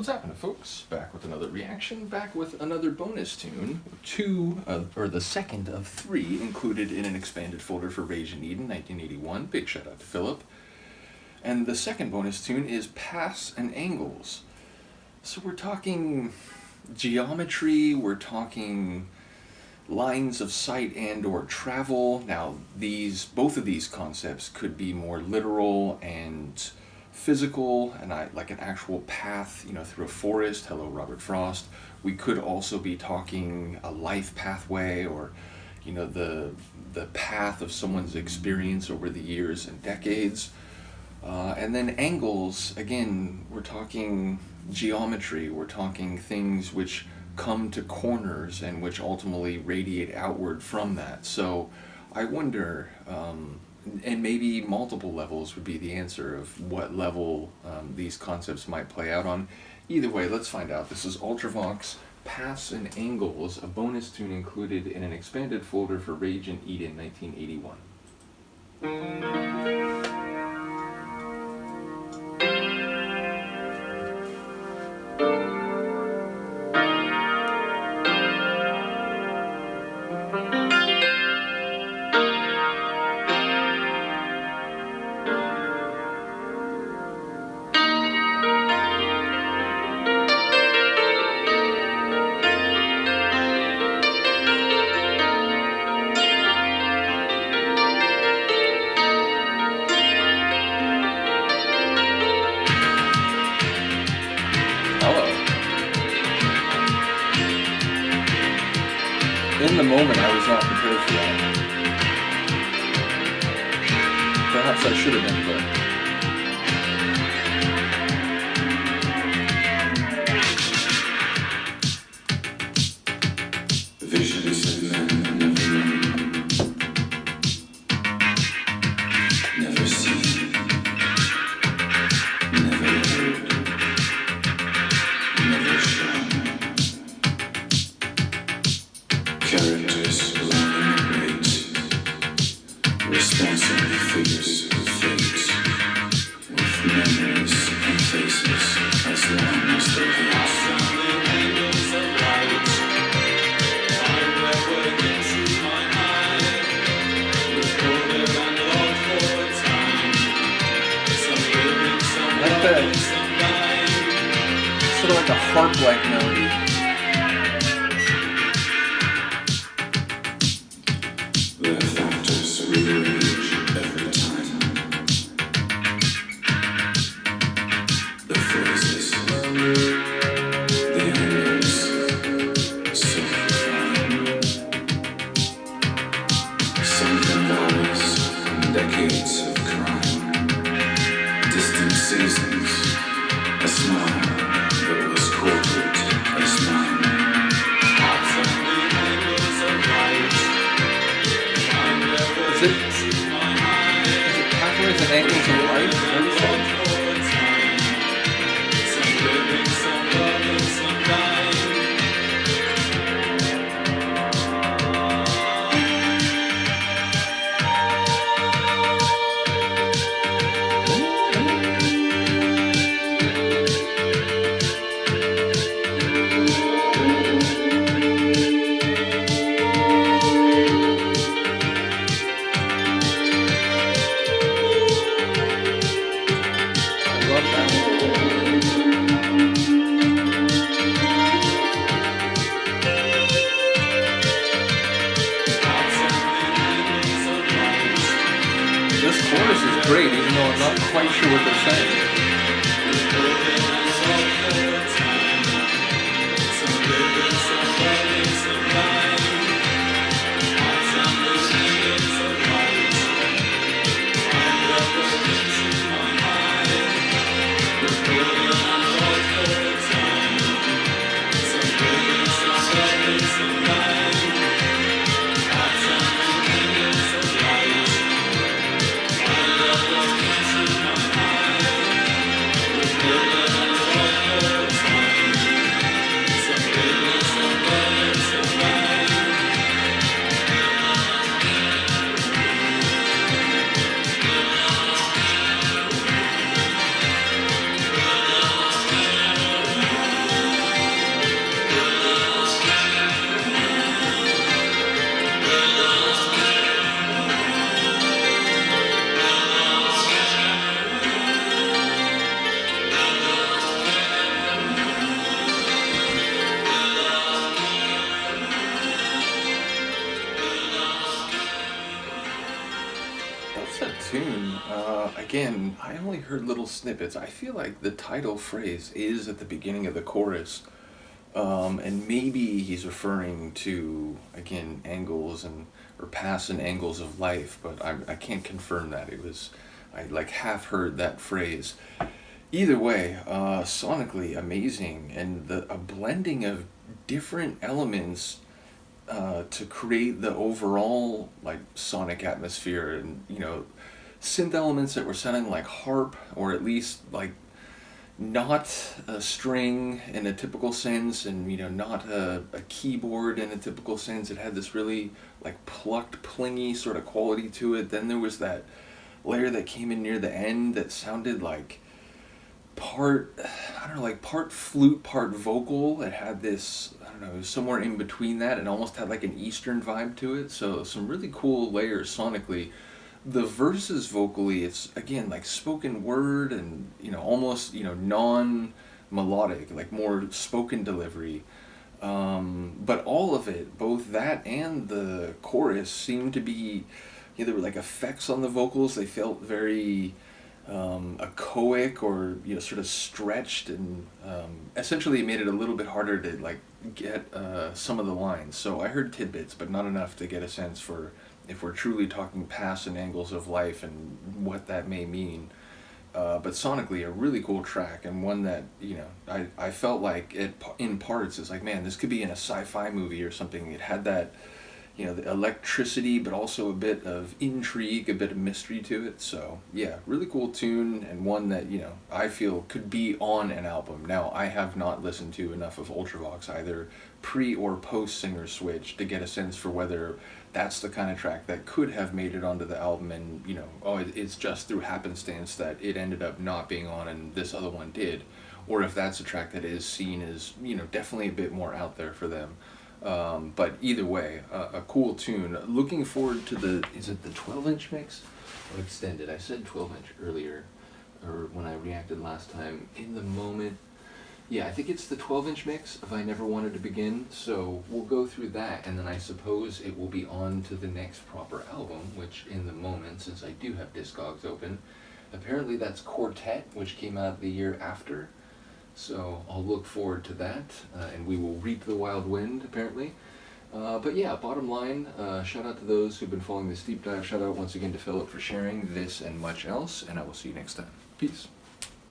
What's happening, folks? Back with another reaction, back with another bonus tune. The second of three included in an expanded folder for Rage in Eden, 1981. Big shout out to Philip. And the second bonus tune is Paths and Angles. So we're talking geometry, we're talking lines of sight and or travel. Now both of these concepts could be more literal and physical, and like an actual path, through a forest. Hello, Robert Frost. We could also be talking a life pathway, or the path of someone's experience over the years and decades. And then angles, again, we're talking geometry, we're talking things which come to corners and which ultimately radiate outward from that. So I wonder, and maybe multiple levels would be the answer of what level these concepts might play out on. Either way, let's find out. This is Ultravox, Paths and Angles, a bonus tune included in an expanded folder for Rage in Eden, 1981. In the moment, I was not prepared for that. Perhaps I should have been, but... Visions of men never known, never seen, never heard, never shown. Characters will immigrate, responsible figures of fate, with memories and faces as long as they hate. Sort of like a harp-like melody. The factors rearrange every time. The phrases, the angles, so fine. Sunken valleys and decades of crime. Distant seasons, a smile that was quartered as mine. Is it pathways and angles of life? What do you say? This chorus is great, even though I'm not quite sure what they're saying. again, I only heard little snippets. I feel like the title phrase is at the beginning of the chorus, and maybe he's referring to, again, angles and or paths and angles of life, but I can't confirm that. I like half heard that phrase. Either way, sonically amazing, and a blending of different elements to create the overall like sonic atmosphere, and synth elements that were sounding like harp, or at least like not a string in a typical sense, and not a keyboard in a typical sense. It had this really like plucked, plingy sort of quality to it. Then there was that layer that came in near the end that sounded like part, I don't know, like part flute, part vocal. It had this, I don't know, somewhere in between that, and almost had like an Eastern vibe to it. So some really cool layers sonically. The verses vocally, it's again like spoken word, and almost non melodic, like more spoken delivery. But all of it, both that and the chorus, seemed to be, there were like effects on the vocals. They felt very echoic, or sort of stretched, and essentially it made it a little bit harder to like get some of the lines. So I heard tidbits, but not enough to get a sense for if we're truly talking paths and angles of life and what that may mean. But sonically, a really cool track, and one that I felt like it in parts is like, man, this could be in a sci-fi movie or something. It had that the electricity, but also a bit of intrigue, a bit of mystery to it. So yeah, really cool tune, and one that I feel could be on an album. Now, I have not listened to enough of Ultravox, either pre or post Singer Switch, to get a sense for whether that's the kind of track that could have made it onto the album, and it's just through happenstance that it ended up not being on and this other one did, or if that's a track that is seen as definitely a bit more out there for them. But either way, a cool tune. Looking forward to is it the 12-inch mix or extended? I said 12-inch earlier, or when I reacted last time. In the moment, yeah, I think it's the 12-inch mix of I Never Wanted to Begin. So we'll go through that, and then I suppose it will be on to the next proper album, which in the moment, since I do have Discogs open, apparently that's Quartet, which came out the year after. So I'll look forward to that, and we will reap the wild wind, apparently. But yeah, bottom line, shout out to those who've been following this deep dive. Shout out once again to Philip for sharing this and much else, and I will see you next time. Peace.